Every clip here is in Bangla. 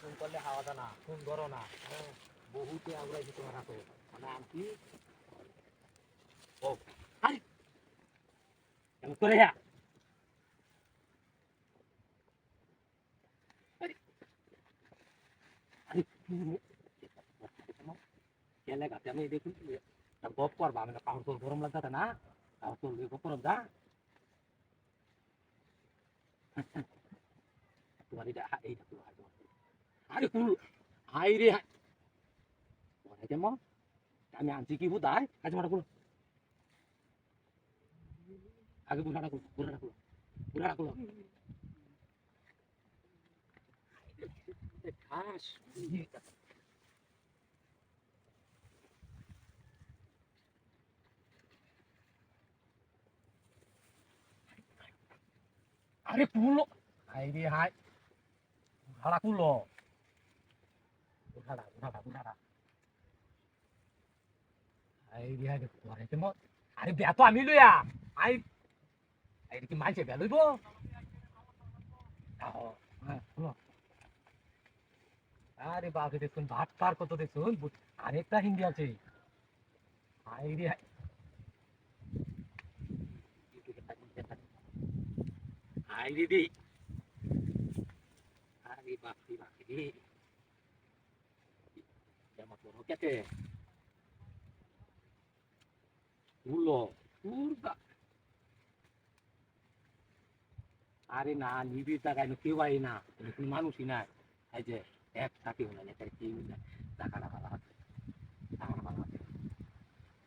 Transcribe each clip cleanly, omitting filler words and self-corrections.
ফোন করলে হাওয়া দা না ফোন ধরো না বহুতে আগ্রাইছি তোমার হাতে নাম কি ও আরে কেন করে হ্যাঁ আরে কেলে গাতে আমি দেখুন গপ করবা আমি পাউর তোর গরম লাগতা না পাউর তোর গপ করব দা তোমার এইটা তো আরে কুল হাই রে হাই ওরে কেমন আমি আনছি কি বুদাই আজ মারা কুল আগে বুড়াটা কুল বুড়াটা কুল খাস আরে কুল হাই রে হাই বুড়াটা কুল বুড়াটা হাই রে হাই ওরে কেমন আরে বেয়া তো আমি লইয়া আই আই কি মাইছে বেয়া লইব আরে বাপরে দেখুন ভাত পার কত দেখুন আরেকটা হিন্দি আছে হাই রে হাই রে দি আরে বাপরে কেমন বড় কেটে উলো উর্গা আরে না নিবিড় টাকায় কেউ আই না কোনো মানুষই নাই এই যে এক থাকি হলো না তার কেউ না টাকাটা ভালো আছে টাকাটা ভালো আছে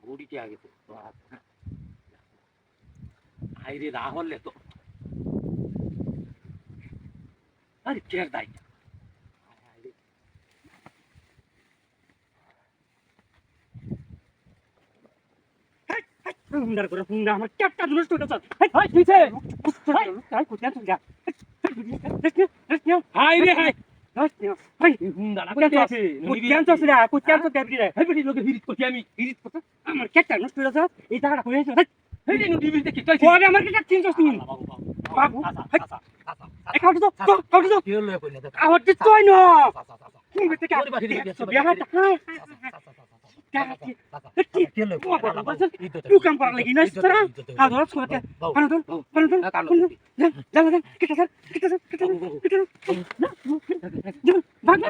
বুড়িকে আগে তো আইরে রাহলে তো আরে কেয়ার দাই ফুন্ডার করে ফুন্ডা আমার চারটা নষ্ট হয়ে গেছে হাই হাই কিছে হাই কোথায় তুই যা হাই রে হাই হাই ফুন্ডা না কোথায় আছে কোথায় তো আছে কোথায় তো দেবরি রে হাই বড়ি লোকে হিরিত করতে আমি হিরিত করতে আমার চারটা নষ্ট হয়ে গেছে এই টাকাটা কই আছে হাই রে নদী বিলতে কি কইছিস ওরে আমার কাছে চিনছস তুই বাবু এই কাউটি তো কি হলো কই না আওয়াজ দিছ তুই না তুমি থেকে ওরে বাড়ি দিয়ে বিয়া Lu kan parang lagi nasi terang. Kalau harus kuat ya. Panadol. Jalan. Kita. Nah, jangan. Bang.